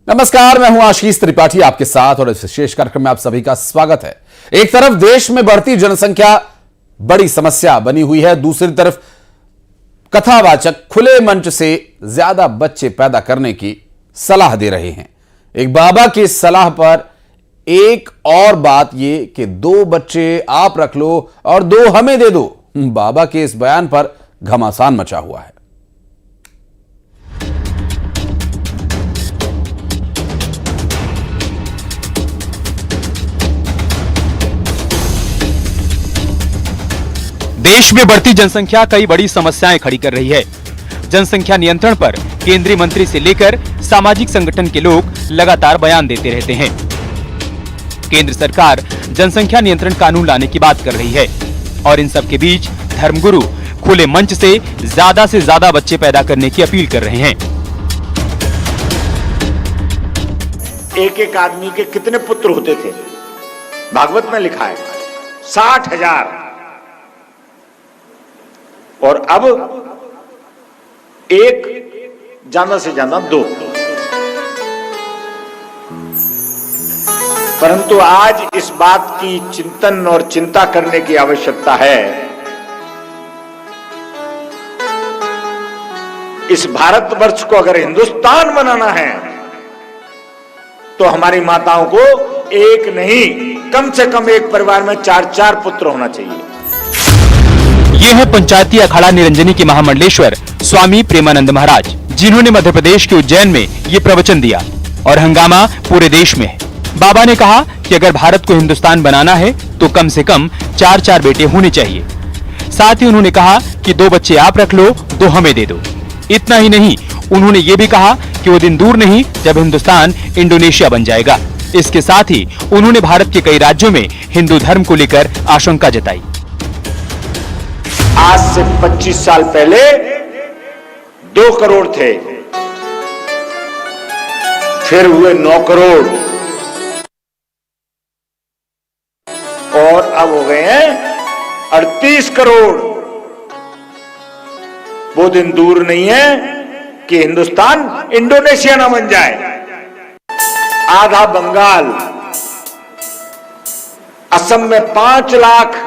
नमस्कार, मैं हूं आशीष त्रिपाठी आपके साथ और इस विशेष कार्यक्रम में आप सभी का स्वागत है। एक तरफ देश में बढ़ती जनसंख्या बड़ी समस्या बनी हुई है, दूसरी तरफ कथावाचक खुले मंच से ज्यादा बच्चे पैदा करने की सलाह दे रहे हैं। एक बाबा की इस सलाह पर एक और बात यह कि 2 बच्चे आप रख लो और 2 हमें दे दो। बाबा के इस बयान पर घमासान मचा हुआ है। देश में बढ़ती जनसंख्या कई बड़ी समस्याएं खड़ी कर रही है। जनसंख्या नियंत्रण पर केंद्रीय मंत्री से लेकर सामाजिक संगठन के लोग लगातार बयान देते रहते हैं। केंद्र सरकार जनसंख्या नियंत्रण कानून लाने की बात कर रही है और इन सब के बीच धर्मगुरु खुले मंच से ज्यादा बच्चे पैदा करने की अपील कर रहे हैं। एक एक आदमी के कितने पुत्र होते थे? भागवत में लिखा है 60,000 और अब एक, ज्यादा से ज्यादा 2। परंतु आज इस बात की चिंतन और चिंता करने की आवश्यकता है। इस भारतवर्ष को अगर हिंदुस्तान बनाना है तो हमारी माताओं को एक नहीं, कम से कम एक परिवार में 4-4 पुत्र होना चाहिए। ये है पंचायती अखाड़ा निरंजनी के महामंडलेश्वर स्वामी प्रेमानंद महाराज, जिन्होंने मध्य प्रदेश के उज्जैन में ये प्रवचन दिया और हंगामा पूरे देश में है। बाबा ने कहा कि अगर भारत को हिंदुस्तान बनाना है तो कम से कम 4-4 बेटे होने चाहिए। साथ ही उन्होंने कहा कि 2 बच्चे आप रख लो, 2 हमें दे दो। इतना ही नहीं, उन्होंने ये भी कहा कि वो दिन दूर नहीं जब हिंदुस्तान इंडोनेशिया बन जाएगा। इसके साथ ही उन्होंने भारत के कई राज्यों में हिंदू धर्म को लेकर आशंका जताई। आज से 25 साल पहले 2 करोड़ थे, फिर हुए 9 करोड़ और अब हो गए हैं 38 करोड़। वो दिन दूर नहीं है कि हिंदुस्तान इंडोनेशिया ना बन जाए। आधा बंगाल, असम में 5 लाख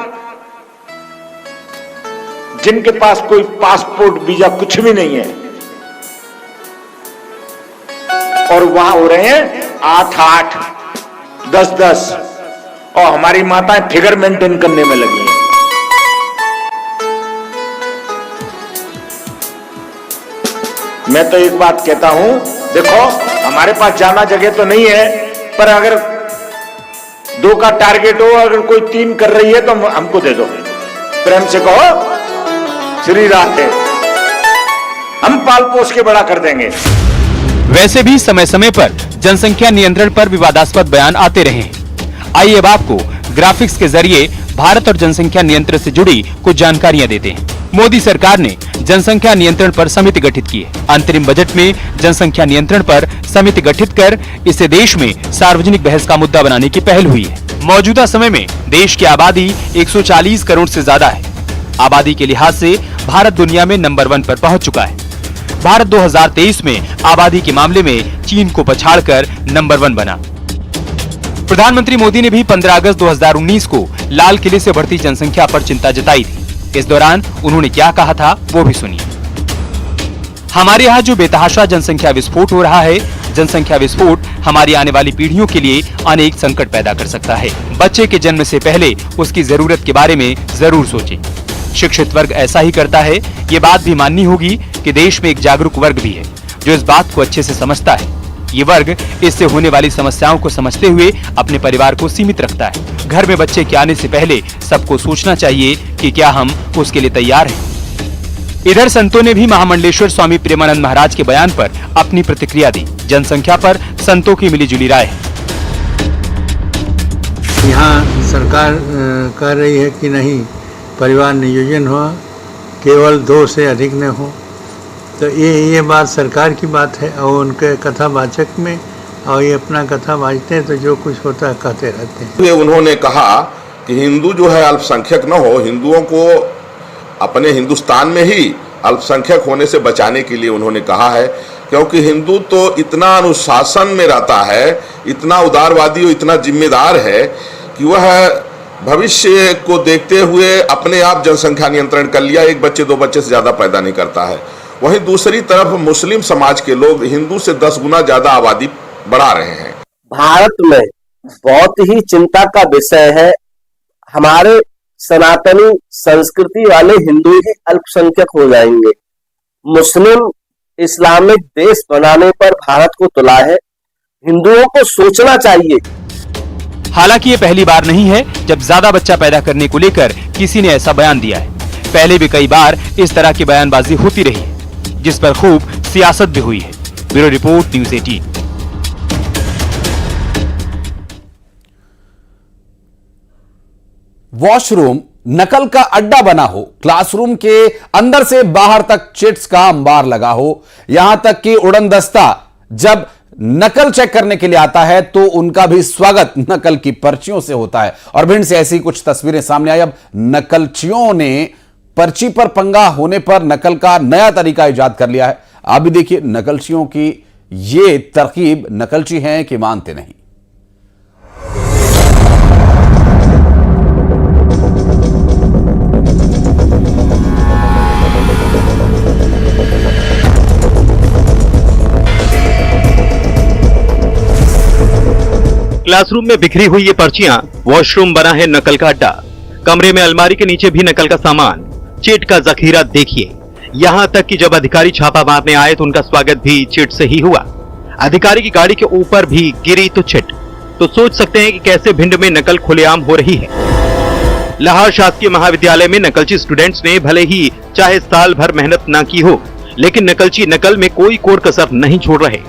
जिनके पास कोई पासपोर्ट वीजा कुछ भी नहीं है, और वहां हो रहे हैं 8-8, 10-10, और हमारी माताएं फिगर मेंटेन करने में लगी हैं। मैं तो एक बात कहता हूं, देखो हमारे पास जाना जगह तो नहीं है, पर अगर 2 का टारगेट हो, अगर कोई 3 कर रही है तो हमको दे दो। प्रेम से कहो श्री राधे, हम पाल पोस के बड़ा कर देंगे। वैसे भी समय समय पर जनसंख्या नियंत्रण पर विवादास्पद बयान आते रहे हैं। आइए अब आपको ग्राफिक्स के जरिए भारत और जनसंख्या नियंत्रण से जुड़ी कुछ जानकारियां देते हैं। मोदी सरकार ने जनसंख्या नियंत्रण पर समिति गठित की है। अंतरिम बजट में जनसंख्या नियंत्रण पर समिति गठित कर इसे देश में सार्वजनिक बहस का मुद्दा बनाने की पहल हुई है। मौजूदा समय में देश की आबादी 140 करोड़ से ज्यादा है। आबादी के लिहाज से भारत दुनिया में नंबर 1 पर पहुंच चुका है। भारत 2023 में आबादी के मामले में चीन को पछाड़कर नंबर 1 बना। प्रधानमंत्री मोदी ने भी 15 अगस्त 2019 को लाल किले से बढ़ती जनसंख्या पर चिंता जताई थी। इस दौरान उन्होंने क्या कहा था वो भी सुनिए। हमारे यहाँ जो बेतहाशा जनसंख्या विस्फोट हो रहा है, जनसंख्या विस्फोट हमारी आने वाली पीढ़ियों के लिए अनेक संकट पैदा कर सकता है। बच्चे के जन्म से पहले उसकी जरूरत के बारे में जरूर सोचें। शिक्षित वर्ग ऐसा ही करता है। ये बात भी माननी होगी कि देश में एक जागरूक वर्ग भी है जो इस बात को अच्छे से समझता है। ये वर्ग इससे होने वाली समस्याओं को समझते हुए अपने परिवार को सीमित रखता है। घर में बच्चे के आने से पहले सबको सोचना चाहिए कि क्या हम उसके लिए तैयार हैं। इधर संतों ने भी महामंडलेश्वर स्वामी प्रेमानंद महाराज के बयान पर अपनी प्रतिक्रिया दी। जनसंख्या पर संतों की मिलीजुली राय है। यहाँ सरकार कह रही है कि नहीं, परिवार नियोजन हो, केवल 2 से अधिक न हो। तो ये बात सरकार की बात है और उनके कथावाचक में, और ये अपना कथा वाचते हैं तो जो कुछ होता है कहते रहते हैं। उन्होंने कहा कि हिंदू जो है अल्पसंख्यक न हो, हिंदुओं को अपने हिंदुस्तान में ही अल्पसंख्यक होने से बचाने के लिए उन्होंने कहा है क्योंकि हिंदू तो इतना अनुशासन में रहता है, इतना उदारवादी और इतना जिम्मेदार है कि वह भविष्य को देखते हुए अपने आप जनसंख्या नियंत्रण कर लिया, एक बच्चे 2 बच्चे से ज़्यादा पैदा नहीं करता है। वहीं दूसरी तरफ मुस्लिम समाज के लोग हिंदू से 10 गुना ज़्यादा आबादी बढ़ा रहे हैं। भारत में बहुत ही चिंता का विषय है, हमारे सनातनी संस्कृति वाले हिंदू ही अल्पसंख्यक हो जाएंगे। मुस्लिम इस्लामिक देश बनाने पर भारत को तुला है, हिंदुओं को सोचना चाहिए। हालांकि ये पहली बार नहीं है जब ज्यादा बच्चा पैदा करने को लेकर किसी ने ऐसा बयान दिया है। पहले भी कई बार इस तरह की बयानबाजी होती रही है, जिस पर खूब सियासत भी हुई है। Bureau report, news 18। वॉशरूम नकल का अड्डा बना हो, क्लासरूम के अंदर से बाहर तक चिट्स का अंबार लगा हो, यहां तक कि उड़न दस्ता जब नकल चेक करने के लिए आता है तो उनका भी स्वागत नकल की पर्चियों से होता है। और भिंड से ऐसी कुछ तस्वीरें सामने आई। अब नकलचियों ने पर्ची पर पंगा होने पर नकल का नया तरीका इजाद कर लिया है। आप भी देखिए नकलचियों की ये तरकीब, नकलची हैं कि मानते नहीं। क्लासरूम में बिखरी हुई ये पर्चियां, वॉशरूम बना है नकल का अड्डा। कमरे में अलमारी के नीचे भी नकल का सामान, चिट का जखीरा देखिए। यहां तक कि जब अधिकारी छापा मारने आए तो उनका स्वागत भी चिट से ही हुआ। अधिकारी की गाड़ी के ऊपर भी गिरी तो चिट। तो सोच सकते हैं कि कैसे भिंड में नकल खुलेआम हो रही है। लाहौर शासकीय महाविद्यालय में नकलची स्टूडेंट्स ने भले ही चाहे साल भर मेहनत न की हो, लेकिन नकलची नकल में कोई कोर कसर नहीं छोड़ रहे।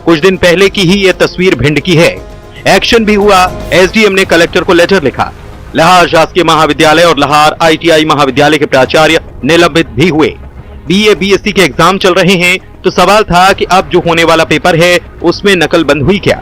कुछ दिन पहले की ही यह तस्वीर भिंड की है। एक्शन भी हुआ। एसडीएम ने कलेक्टर को लेटर लिखा। लाहौर शासकीय महाविद्यालय और लाहौर आईटीआई महाविद्यालय के प्राचार्य निलंबित भी हुए। बीए बीएससी के एग्जाम चल रहे हैं, तो सवाल था कि अब जो होने वाला पेपर है उसमें नकल बंद हुई क्या।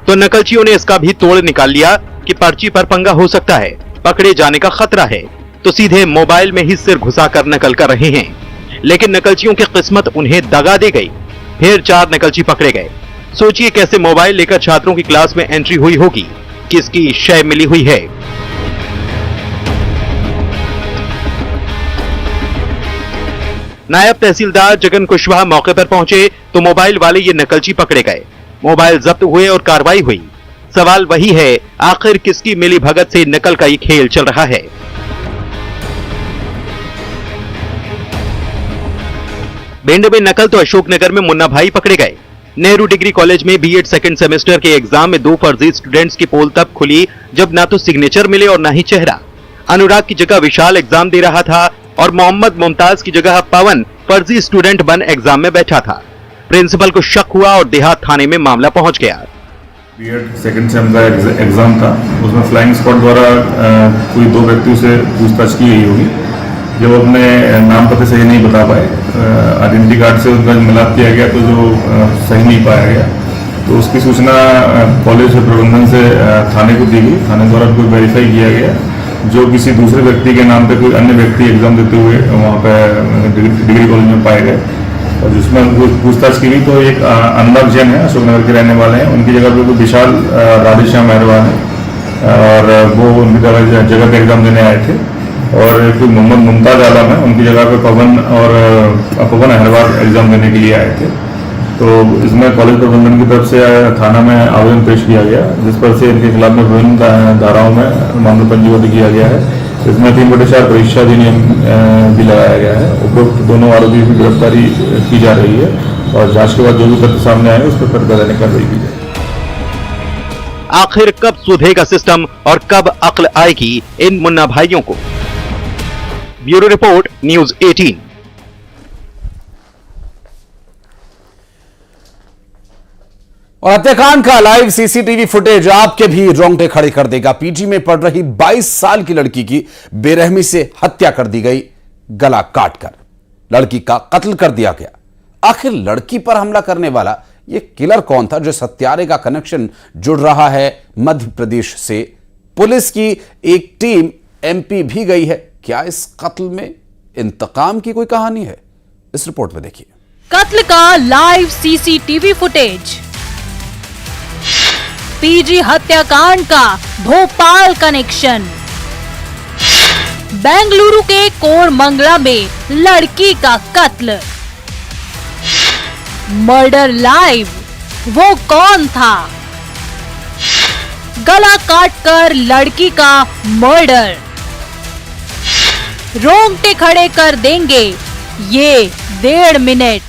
तो नकलचियों ने इसका भी तोड़ निकाल लिया कि पर्ची पर पंगा हो सकता है, पकड़े जाने का खतरा है, तो सीधे मोबाइल में ही सिर घुसाकर नकल कर रहे हैं। लेकिन नकलचियों की किस्मत उन्हें दगा दे गई। फिर 4 नकलची पकड़े गए। सोचिए कैसे मोबाइल लेकर छात्रों की क्लास में एंट्री हुई होगी, किसकी शय मिली हुई है। नायब तहसीलदार जगन कुशवाहा मौके पर पहुंचे तो मोबाइल वाले ये नकलची पकड़े गए। मोबाइल जब्त हुए और कार्रवाई हुई। सवाल वही है, आखिर किसकी मिली भगत से नकल का ये खेल चल रहा है। भिंड में नकल तो अशोकनगर में मुन्ना भाई पकड़े गए। नेहरू डिग्री कॉलेज में बीएड सेकंड सेमेस्टर के एग्जाम में 2 फर्जी स्टूडेंट्स की पोल तब खुली जब ना तो सिग्नेचर मिले और ना ही चेहरा। अनुराग की जगह विशाल एग्जाम दे रहा था और मोहम्मद मुमताज की जगह पवन फर्जी स्टूडेंट बन एग्जाम में बैठा था। प्रिंसिपल को शक हुआ और देहात थाने में मामला पहुंच गया। बीएड सेकंड सेम का एग्जाम था, उसमें फ्लाइंग स्क्वाड द्वारा कोई 2 व्यक्तियों से पूछताछ की गई होगी। जब अपने नाम पते सही नहीं बता पाए, आइडेंटिटी कार्ड से उनका मिलाप किया गया तो जो सही नहीं पाया गया, तो उसकी सूचना कॉलेज प्रबंधन से थाने को दी गई। थाने द्वारा कोई वेरीफाई किया गया जो किसी दूसरे व्यक्ति के नाम पे कोई अन्य व्यक्ति एग्जाम देते हुए वहाँ पे डिग्री कॉलेज में पाए गए और जिसमें उनको पूछताछ की गई। तो एक अनुराग जैन है, अशोकनगर के रहने वाले हैं, उनकी जगह पे कोई विशाल राधेश्याम मेहरबान है और वो उनकी जगह पे एग्जाम देने आए थे। और कोई मोहम्मद मुमताज आलम है, उनकी जगह पे पवन अहरवाल एग्जाम देने के लिए आए थे। तो इसमें कॉलेज प्रबंधन की तरफ से थाना में आवेदन पेश किया गया, जिस पर से इनके खिलाफ में विभिन्न धाराओं में मामला पंजीबद्ध किया गया है। इसमें 3/4 परीक्षा अधिनियम भी लगाया गया है। उपरोक्त दोनों आरोपी की गिरफ्तारी की जा रही है और जांच के बाद जो भी तथ्य सामने आए उस पर प्रतिवेदन कार्रवाई की जाए। आखिर कब सुधरेगा सिस्टम और कब अक्ल आएगी इन मुन्ना भाइयों को। Bureau report, news 18। और हत्याकांड का लाइव सीसीटीवी फुटेज आपके भी रोंगटे खड़े कर देगा। पीजी में पढ़ रही 22 साल की लड़की की बेरहमी से हत्या कर दी गई, गला काटकर लड़की का कत्ल कर दिया गया। आखिर लड़की पर हमला करने वाला यह किलर कौन था, जो हत्यारे का कनेक्शन जुड़ रहा है मध्य प्रदेश से। पुलिस की एक टीम एमपी भी गई है। क्या इस कत्ल में इंतकाम की कोई कहानी है? इस रिपोर्ट में देखिए। कत्ल का लाइव सीसीटीवी फुटेज, पीजी हत्याकांड का भोपाल कनेक्शन, बेंगलुरु के कोरमंगला में लड़की का कत्ल, मर्डर लाइव, वो कौन था? गला काटकर लड़की का मर्डर, रोंगटे खड़े कर देंगे ये 1.5 मिनट।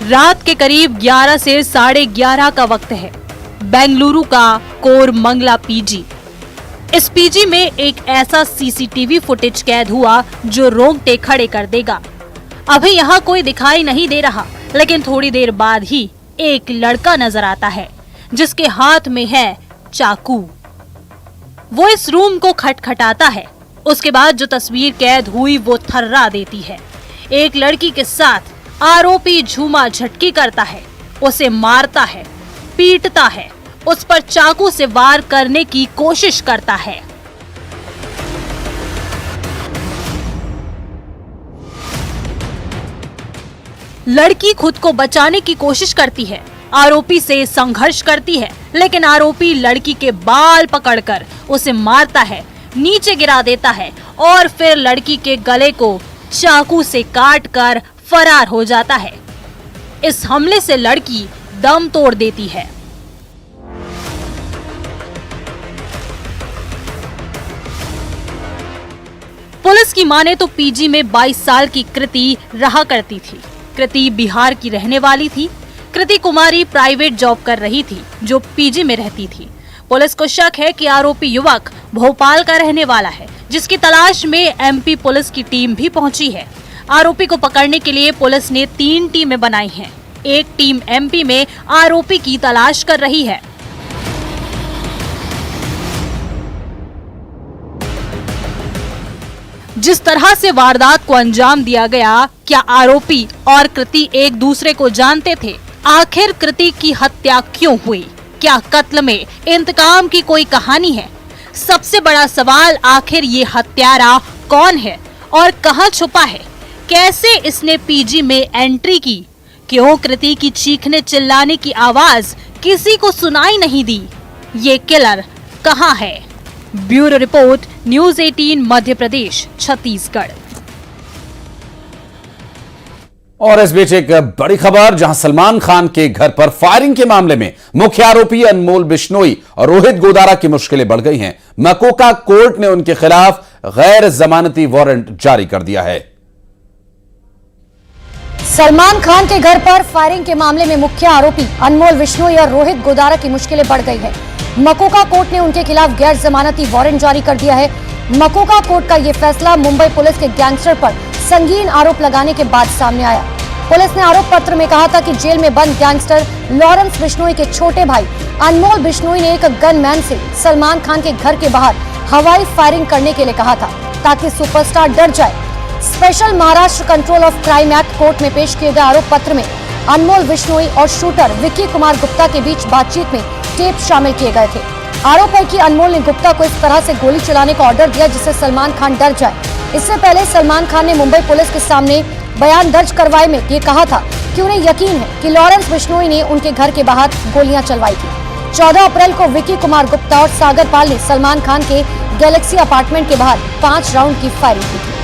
रात के करीब 11 से 11:30 का वक्त है। बेंगलुरु का कोरमंगला पीजी। इस पीजी में एक ऐसा सीसीटीवी फुटेज कैद हुआ जो रोंगटे खड़े कर देगा। अभी यहाँ कोई दिखाई नहीं दे रहा, लेकिन थोड़ी देर बाद ही एक लड़का नजर आता है जिसके हाथ में है चाकू। वो इस रूम को खटखटाता है। उसके बाद जो तस्वीर कैद हुई वो थर्रा देती है। एक लड़की के साथ आरोपी झूमा झटकी करता है, उसे मारता है, पीटता है, उस पर चाकू से वार करने की कोशिश करता है। लड़की खुद को बचाने की कोशिश करती है, आरोपी से संघर्ष करती है, लेकिन आरोपी लड़की के बाल पकड़कर उसे मारता है, नीचे गिरा देता है और फिर लड़की के गले को चाकू से काटकर फरार हो जाता है। इस हमले से लड़की दम तोड़ देती है। पुलिस की माने तो पीजी में 22 साल की कृति रहा करती थी। कृति बिहार की रहने वाली थी। कृति कुमारी प्राइवेट जॉब कर रही थी जो पीजी में रहती थी। पुलिस को शक है कि आरोपी युवक भोपाल का रहने वाला है, जिसकी तलाश में एमपी पुलिस की टीम भी पहुंची है। आरोपी को पकड़ने के लिए पुलिस ने 3 टीमें बनाई हैं। एक टीम एमपी में आरोपी की तलाश कर रही है। जिस तरह से वारदात को अंजाम दिया गया, क्या आरोपी और कृति एक दूसरे को जानते थे? आखिर कृति की हत्या क्यों हुई? क्या कत्ल में इंतकाम की कोई कहानी है? सबसे बड़ा सवाल, आखिर ये हत्यारा कौन है और कहां छुपा है? कैसे इसने पीजी में एंट्री की? क्यों कृति की चीखने चिल्लाने की आवाज किसी को सुनाई नहीं दी? ये किलर कहां है? Bureau report, news 18 Madhya Pradesh, Chhattisgarh. और इस बीच एक बड़ी खबर, जहां सलमान खान के घर पर फायरिंग के मामले में मुख्य आरोपी अनमोल बिश्नोई और रोहित गोदारा की मुश्किलें बढ़ गई हैं। मकोका कोर्ट ने उनके खिलाफ गैर जमानती वारंट जारी कर दिया है। सलमान खान के घर पर फायरिंग के मामले में मुख्य आरोपी अनमोल बिश्नोई और रोहित गोदारा की मुश्किलें बढ़ गई है। मकोका कोर्ट ने उनके खिलाफ गैर जमानती वारंट जारी कर दिया है। मकोका कोर्ट का यह फैसला मुंबई पुलिस के गैंगस्टर पर संगीन आरोप लगाने के बाद सामने आया। पुलिस ने आरोप पत्र में कहा था कि जेल में बंद गैंगस्टर लॉरेंस बिश्नोई के छोटे भाई अनमोल बिश्नोई ने एक गनमैन से सलमान खान के घर के बाहर हवाई फायरिंग करने के लिए कहा था, ताकि सुपरस्टार डर जाए। Special Maharashtra control of crime act court में पेश किए गए आरोप पत्र में अनमोल बिश्नोई और शूटर विक्की कुमार गुप्ता के बीच बातचीत में टेप शामिल किए गए थे। आरोप है कि अनमोल ने गुप्ता को इस तरह से गोली चलाने का ऑर्डर दिया जिससे सलमान खान डर जाए। इससे पहले सलमान खान ने मुंबई पुलिस के सामने बयान दर्ज करवाए में ये कहा था कि उन्हें यकीन है कि लॉरेंस बिश्नोई ने उनके घर के बाहर गोलियां चलवाई थी। 14 अप्रैल को विक्की कुमार गुप्ता और सागर पाल ने सलमान खान के गैलेक्सी अपार्टमेंट के बाहर 5 राउंड की फायरिंग की थी।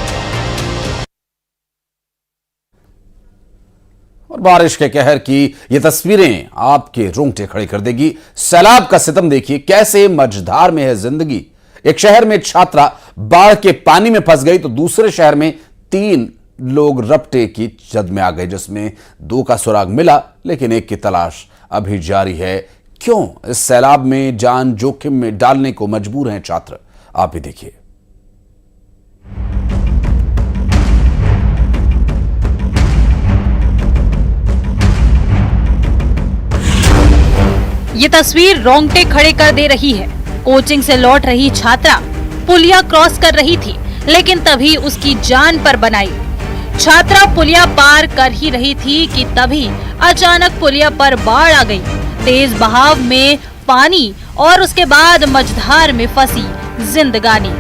और बारिश के कहर की ये तस्वीरें आपके रोंगटे खड़े कर देगी। सैलाब का सितम देखिए, कैसे मझधार में है जिंदगी। एक शहर में छात्रा बाढ़ के पानी में फंस गई तो दूसरे शहर में 3 लोग रपटे की जद में आ गए, जिसमें 2 का सुराग मिला, लेकिन एक की तलाश अभी जारी है। क्यों इस सैलाब में जान जोखिम में डालने को मजबूर हैं छात्र? आप भी देखिए। ये तस्वीर रोंगटे खड़े कर दे रही है। कोचिंग से लौट रही छात्रा पुलिया क्रॉस कर रही थी, लेकिन तभी उसकी जान पर बनाई। छात्रा पुलिया पार कर ही रही थी कि तभी अचानक पुलिया पर बाढ़ आ गई। तेज बहाव में पानी और उसके बाद मझधार में फंसी जिंदगानी।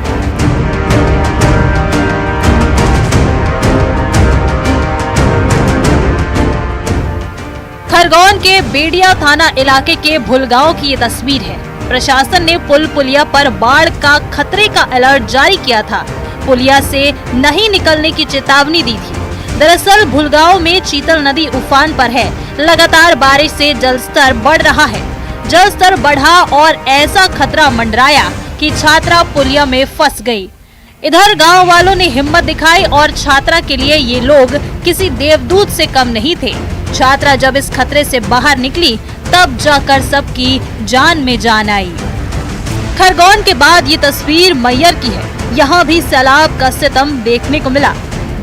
खरगोन के बेडिया थाना इलाके के भुलगांव की ये तस्वीर है। प्रशासन ने पुलिया पर बाढ़ का खतरे का अलर्ट जारी किया था। पुलिया से नहीं निकलने की चेतावनी दी थी। दरअसल भुलगांव में चीतल नदी उफान पर है। लगातार बारिश से जलस्तर बढ़ रहा है। जलस्तर बढ़ा और ऐसा खतरा मंडराया कि छात्रा पुलिया में फंस गई। इधर गांव वालों ने हिम्मत दिखाई और छात्रा के लिए ये लोग किसी देवदूत से कम नहीं थे। छात्रा जब इस खतरे से बाहर निकली तब जाकर सबकी जान में जान आई। खरगोन के बाद ये तस्वीर मैयर की है। यहाँ भी सैलाब का सितम देखने को मिला।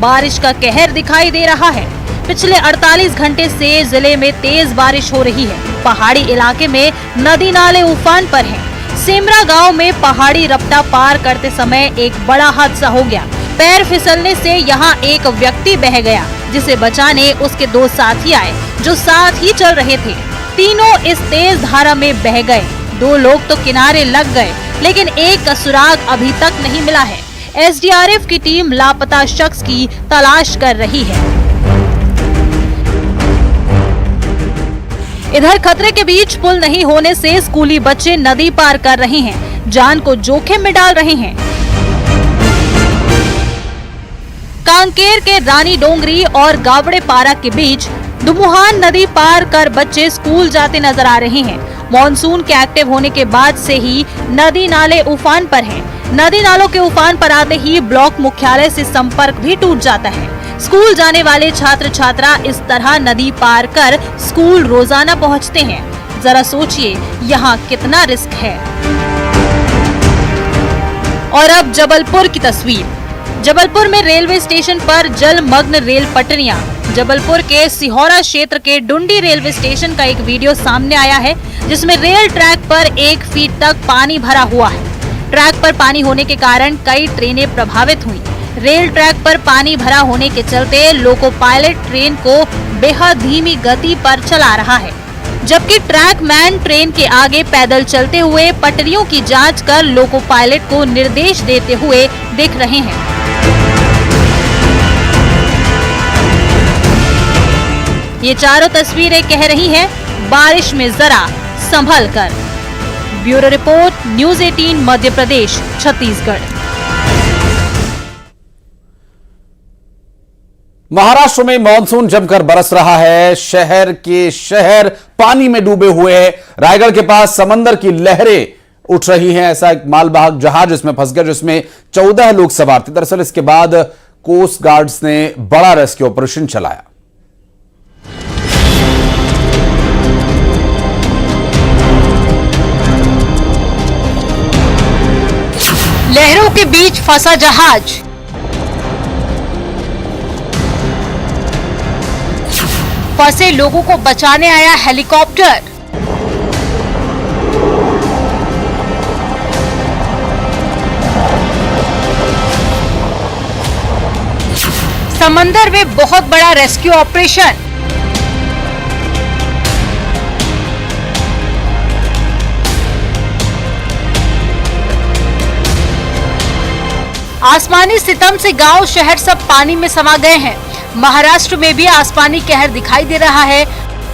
बारिश का कहर दिखाई दे रहा है। पिछले 48 घंटे से जिले में तेज बारिश हो रही है। पहाड़ी इलाके में नदी नाले उफान पर हैं। सेमरा गांव में पहाड़ी रपटा पार करते समय एक बड़ा हादसा हो गया। पैर फिसलने से यहाँ एक व्यक्ति बह गया, जिसे बचाने उसके 2 साथी आए जो साथ ही चल रहे थे। तीनों इस तेज धारा में बह गए। 2 लोग तो किनारे लग गए, लेकिन एक का सुराग अभी तक नहीं मिला है। एसडीआरएफ की टीम लापता शख्स की तलाश कर रही है। इधर खतरे के बीच पुल नहीं होने से स्कूली बच्चे नदी पार कर रहे हैं, जान को जोखिम में डाल रहे हैं। कांकेर के रानी डोंगरी और गावड़े पारा के बीच दुमुहान नदी पार कर बच्चे स्कूल जाते नजर आ रहे हैं। मॉनसून के एक्टिव होने के बाद से ही नदी नाले उफान पर हैं। नदी नालों के उफान पर आते ही ब्लॉक मुख्यालय से संपर्क भी टूट जाता है। स्कूल जाने वाले छात्र छात्रा इस तरह नदी पार कर स्कूल रोजाना पहुंचते हैं। जरा सोचिए यहाँ कितना रिस्क है। और अब जबलपुर की तस्वीर। जबलपुर में रेलवे स्टेशन पर जलमग्न रेल पटरियां। जबलपुर के सिहोरा क्षेत्र के डुंडी रेलवे स्टेशन का एक वीडियो सामने आया है, जिसमें रेल ट्रैक पर 1 फीट तक पानी भरा हुआ है। ट्रैक पर पानी होने के कारण कई ट्रेनें प्रभावित हुई। रेल ट्रैक पर पानी भरा होने के चलते लोको पायलट ट्रेन को बेहद धीमी गति पर चला रहा है, जबकि ट्रैक मैन ट्रेन के आगे पैदल चलते हुए पटरियों की जांच कर लोको पायलट को निर्देश देते हुए दिख रहे हैं। ये चारों तस्वीरें कह रही हैं, बारिश में जरा संभल कर। Bureau report, news 18 Madhya Pradesh, Chhattisgarh. Maharashtra में मानसून जमकर बरस रहा है। शहर के शहर पानी में डूबे हुए हैं। रायगढ़ के पास समंदर की लहरें उठ रही हैं। ऐसा एक मालवाहक जहाज इसमें फंस गया, जिसमें 14 लोग सवार थे। दरअसल इसके बाद कोस्ट गार्ड्स ने बड़ा रेस्क्यू ऑपरेशन चलाया। लहरों के बीच फंसा जहाज। फंसे लोगों को बचाने आया हेलीकॉप्टर। समंदर में बहुत बड़ा रेस्क्यू ऑपरेशन। आसमानी सितम से गांव शहर सब पानी में समा गए हैं। महाराष्ट्र में भी आसमानी कहर दिखाई दे रहा है।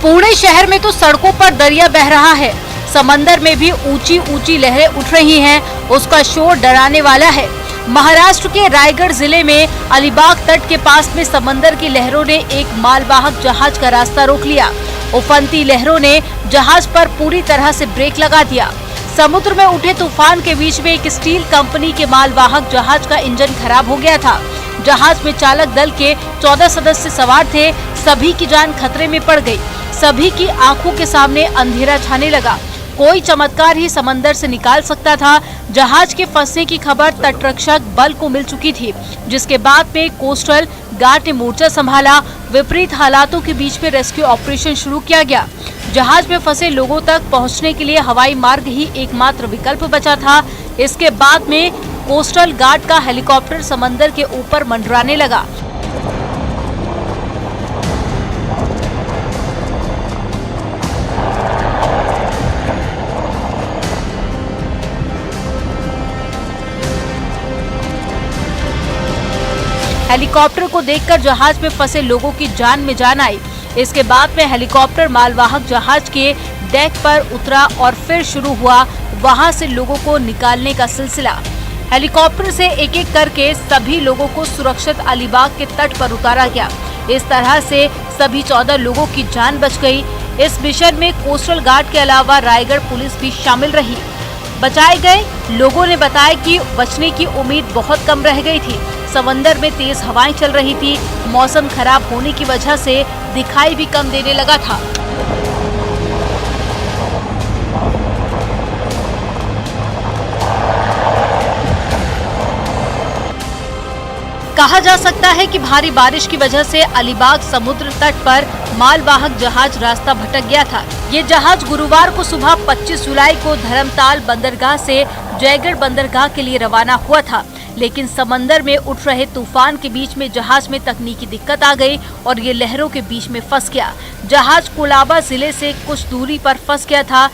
पुणे शहर में तो सड़कों पर दरिया बह रहा है। समंदर में भी ऊंची ऊंची लहरें उठ रही हैं। उसका शोर डराने वाला है। महाराष्ट्र के रायगढ़ जिले में अलीबाग तट के पास में समंदर की लहरों ने एक मालवाहक जहाज का रास्ता रोक लिया। उफनती लहरों ने जहाज पर पूरी तरह से ब्रेक लगा दिया। समुद्र में उठे तूफान के बीच में एक स्टील कंपनी के मालवाहक जहाज का इंजन खराब हो गया था। जहाज में चालक दल के 14 सदस्य सवार थे। सभी की जान खतरे में पड़ गई। सभी की आंखों के सामने अंधेरा छाने लगा। कोई चमत्कार ही समंदर से निकाल सकता था। जहाज के फंसने की खबर तटरक्षक बल को मिल चुकी थी, जिसके बाद में कोस्टल गार्ड ने मोर्चा संभाला। विपरीत हालातों के बीच में रेस्क्यू ऑपरेशन शुरू किया गया। जहाज में फंसे लोगों तक पहुंचने के लिए हवाई मार्ग ही एकमात्र विकल्प बचा था। इसके बाद में कोस्टल गार्ड का हेलीकॉप्टर समंदर के ऊपर मंडराने लगा। हेलीकॉप्टर को देखकर जहाज में फंसे लोगों की जान में जान आई। इसके बाद में हेलीकॉप्टर मालवाहक जहाज के डेक पर उतरा और फिर शुरू हुआ वहां से लोगों को निकालने का सिलसिला। हेलीकॉप्टर से एक एक करके सभी लोगों को सुरक्षित अलीबाग के तट पर उतारा गया। इस तरह से सभी 14 लोगों की जान बच गई। इस मिशन में कोस्टल गार्ड के अलावा रायगढ़ पुलिस भी शामिल रही। बचाए गए लोगों ने बताया कि बचने की उम्मीद बहुत कम रह गई थी। समंदर में तेज हवाएं चल रही थी। मौसम खराब होने की वजह से दिखाई भी कम देने लगा था। कहा जा सकता है कि भारी बारिश की वजह से अलीबाग समुद्र तट पर मालवाहक जहाज रास्ता भटक गया था। ये जहाज गुरुवार को सुबह 25 जुलाई को धर्मताल बंदरगाह से जयगढ़ बंदरगाह के लिए रवाना हुआ था, लेकिन समंदर में उठ रहे तूफान के बीच में जहाज में तकनीकी दिक्कत आ गई और ये लहरों के बीच में फंस गया। जहाज कोलाबा जिले से कुछ दूरी पर फंस गया था।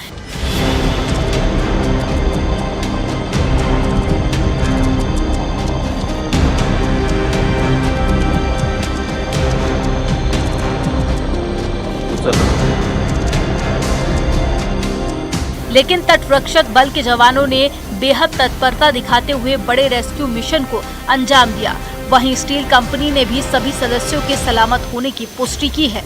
लेकिन तटरक्षक बल के जवानों ने बेहद तत्परता दिखाते हुए बड़े रेस्क्यू मिशन को अंजाम दिया। वहीं स्टील कंपनी ने भी सभी सदस्यों के सलामत होने की पुष्टि की है।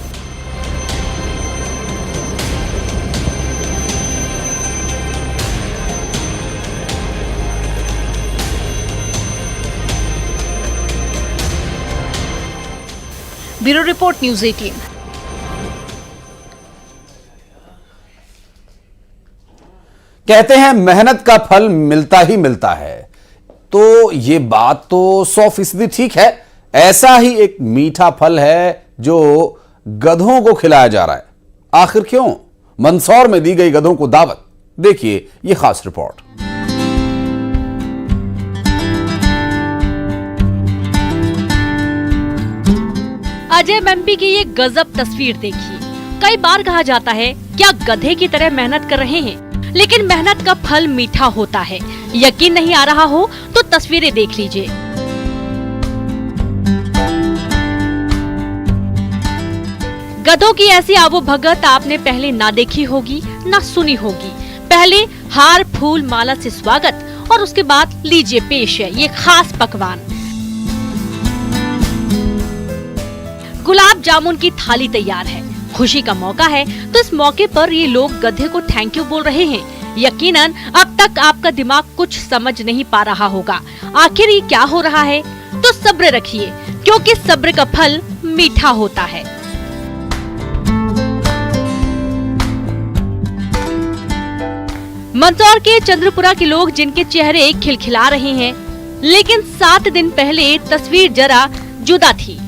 Bureau report news 18। कहते हैं मेहनत का फल मिलता ही मिलता है, तो ये बात तो 100% ठीक है। ऐसा ही एक मीठा फल है जो गधों को खिलाया जा रहा है। आखिर क्यों? मंदसौर में दी गई गधों को दावत। देखिए ये खास रिपोर्ट। अजय एमपी की ये गजब तस्वीर देखिए। कई बार कहा जाता है क्या गधे की तरह मेहनत कर रहे हैं, लेकिन मेहनत का फल मीठा होता है। यकीन नहीं आ रहा हो तो तस्वीरें देख लीजिए। गधों की ऐसी आवोभगत आपने पहले ना देखी होगी ना सुनी होगी। पहले हार फूल माला से स्वागत और उसके बाद लीजिए पेश है ये खास पकवान। गुलाब जामुन की थाली तैयार है। खुशी का मौका है तो इस मौके पर ये लोग गधे को थैंक यू बोल रहे हैं। यकीनन अब तक आपका दिमाग कुछ समझ नहीं पा रहा होगा आखिर ये क्या हो रहा है। तो सब्र रखिए क्योंकि सब्र का फल मीठा होता है। मंदसौर के चंद्रपुरा के लोग जिनके चेहरे खिलखिला रहे हैं, लेकिन 7 दिन पहले तस्वीर जरा जुदा थी।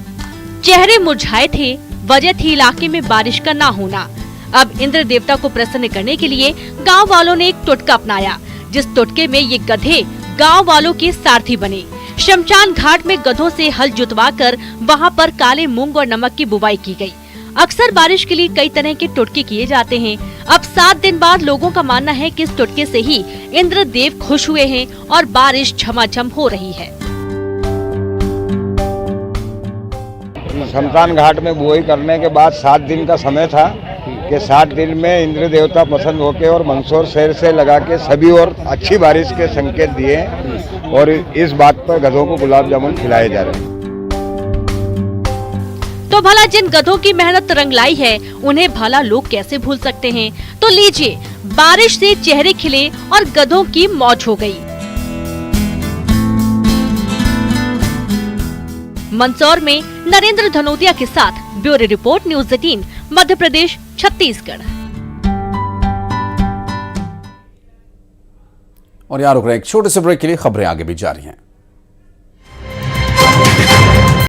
चेहरे मुरझाए थे। वजह थी इलाके में बारिश का ना होना। अब इंद्र देवता को प्रसन्न करने के लिए गांव वालों ने एक टोटका अपनाया, जिस टोटके में ये गधे गांव वालों के सारथी बने। शमशान घाट में गधों से हल जुतवाकर वहां पर काले मूंग और नमक की बुवाई की गई। अक्सर बारिश के लिए कई तरह के टोटके किए जाते हैं। अब 7 दिन बाद लोगों का मानना है कि इस टोटके से ही इंद्र देव खुश हुए हैं और बारिश झमाझम हो रही है। शमशान घाट में बुआई करने के बाद 7 दिन का समय था कि 7 दिन में इंद्र देवता पसंद होके और मंदसौर शहर से लगा के सभी और अच्छी बारिश के संकेत दिए और इस बात पर गधों को गुलाब जामुन खिलाए जा रहे हैं। तो भला जिन गधों की मेहनत रंग लाई है उन्हें भला लोग कैसे भूल सकते हैं। तो लीजिए, बारिश से चेहरे खिले और गधों की मौज हो गई। मंदसौर में नरेंद्र धनोतिया के साथ bureau report news 18 Madhya Pradesh Chhattisgarh. और यहाँ रुक रहे एक छोटे से ब्रेक के लिए, खबरें आगे भी जारी हैं।